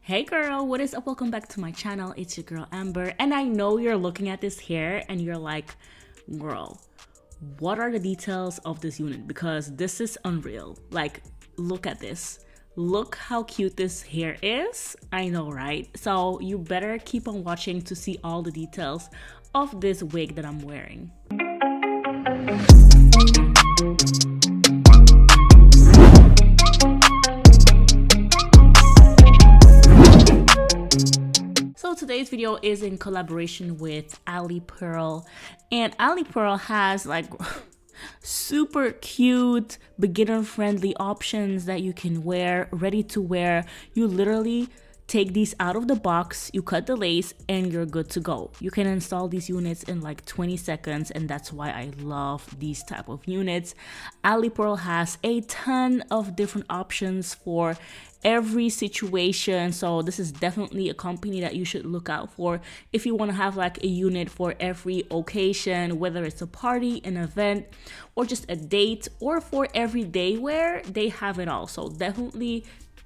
Hey girl, what is up? Welcome back to my channel. It's your girl Amber, and I know you're looking at this hair and you're like, girl, what are the details of this unit? Because this is unreal. Like, look at this. Look how cute this hair is. I know, right? So you better keep on watching to see all the details of this wig that I'm wearing. So today's video is in collaboration with Alipearl, and Alipearl has like super cute beginner friendly options that you can wear, ready to wear. You literally take these out of the box, you cut the lace, and you're good to go. You can install these units in like 20 seconds, and that's why I love these type of units. Alipearl has a ton of different options for every situation, so this is definitely a company that you should look out for if you want to have like a unit for every occasion, whether it's a party, an event, or just a date, or for everyday wear. They have it all, so definitely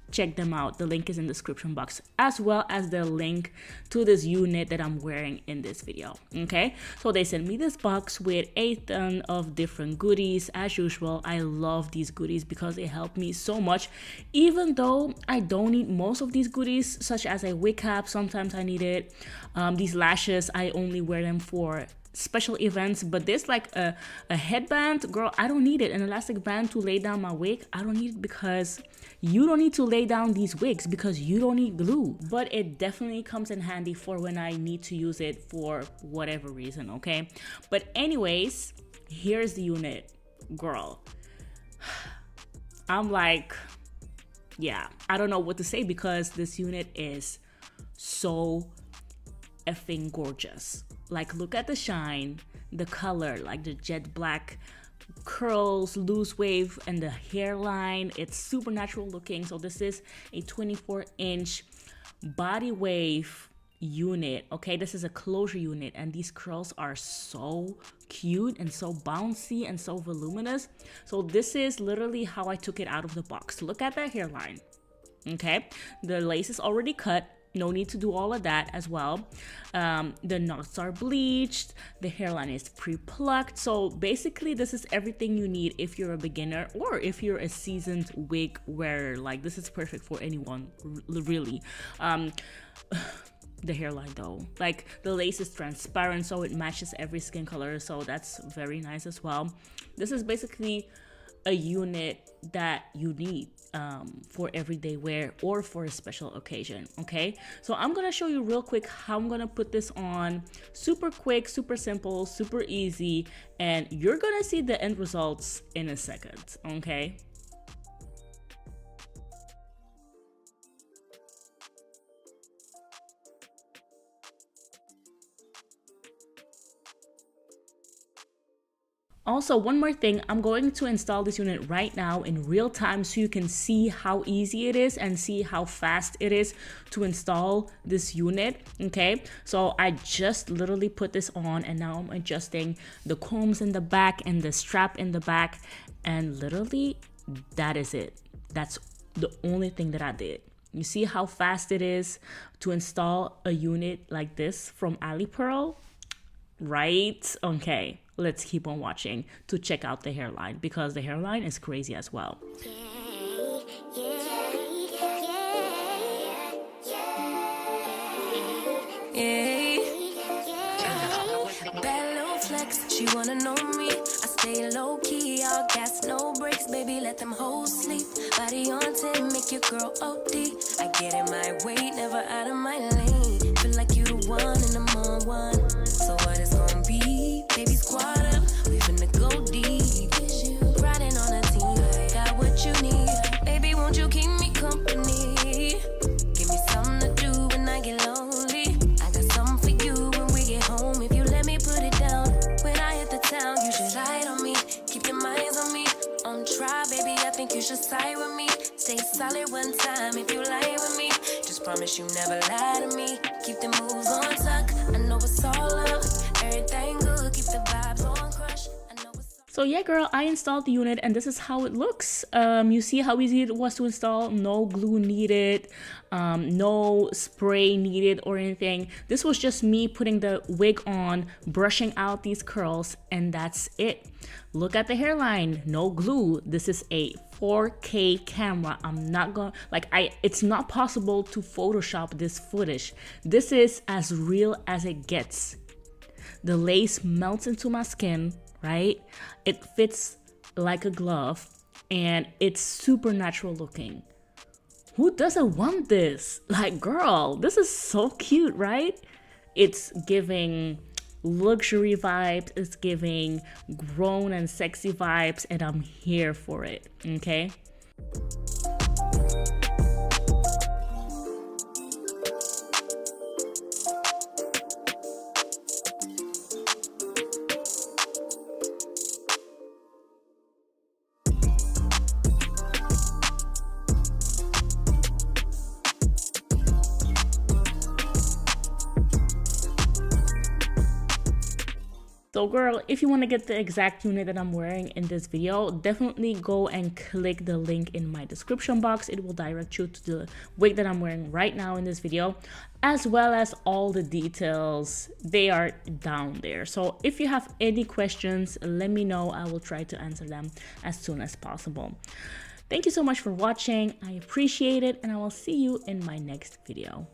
check them out. The link is in the description box, as well as the link to this unit that I'm wearing in this video. Okay, so they sent me this box with a ton of different goodies. As usual, I love these goodies because they help me so much, even though I don't need most of these goodies, such as a wig cap. Sometimes I need it. These lashes, I only wear them for special events, but there's like a headband, girl, I don't need it. An elastic band to lay down my wig, I don't need it, because you don't need to lay down these wigs because you don't need glue. But it definitely comes in handy for when I need to use it for whatever reason. Okay, but anyways, here's the unit, girl. I'm like, yeah, I don't know what to say, because this unit is so effing gorgeous. Like, look at the shine, the color, like the jet black curls, loose wave, and the hairline. It's super natural looking. So this is a 24-inch body wave unit. Okay, this is a closure unit, and these curls are so cute and so bouncy and so voluminous. So this is literally how I took it out of the box. Look at that hairline. Okay, the lace is already cut. No need to do all of that as well. The knots are bleached. The hairline is pre-plucked. So basically, this is everything you need if you're a beginner or if you're a seasoned wig wearer. Like, this is perfect for anyone, really. The hairline though, like the lace is transparent, so it matches every skin color. So that's very nice as well. This is basically a unit that you need for everyday wear or for a special occasion. Okay, so I'm gonna show you real quick how I'm gonna put this on. Super quick, super simple, super easy, and you're gonna see the end results in a second. Okay, also, one more thing, I'm going to install this unit right now in real time so you can see how easy it is and see how fast it is to install this unit. Okay, so I just literally put this on, and now I'm adjusting the combs in the back and the strap in the back, and literally that is it. That's the only thing that I did. You see how fast it is to install a unit like this from Alipearl, right? Okay, let's keep on watching to check out the hairline, because the hairline is crazy as well. Bad little flex, she wanna know me. I stay low key, all gas, no brakes, baby, let them hoes sleep. Body on 10, make your girl OD. I get in my way, never out of my lane. Feel like you the one and I'm on one. So what it's gonna be? Baby, squad up, we finna go deep. Riding on a team, got what you need. Baby, won't you keep me company? Give me something to do when I get lonely. I got something for you when we get home. If you let me put it down, when I hit the town, you should slide on me. Keep your minds on me. On try, baby, I think you should side with me. Stay solid one time if you lie with me. Just promise you never lie to me. Keep the moves on tuck. I know it's all up. Everything good, keep the vibes on crush. So yeah, girl, I installed the unit and this is how it looks. You see how easy it was to install? No glue needed, no spray needed or anything. This was just me putting the wig on, brushing out these curls, and that's it. Look at the hairline, no glue. This is a 4K camera. I'm not gonna, it's not possible to Photoshop this footage. This is as real as it gets. The lace melts into my skin, right? It fits like a glove and it's super natural looking. Who doesn't want this? Like, girl, this is so cute, right? It's giving luxury vibes, it's giving grown and sexy vibes, and I'm here for it, okay? So girl, if you want to get the exact unit that I'm wearing in this video, definitely go and click the link in my description box. It will direct you to the wig that I'm wearing right now in this video, as well as all the details. They are down there. So if you have any questions, let me know. I will try to answer them as soon as possible. Thank you so much for watching. I appreciate it, and I will see you in my next video.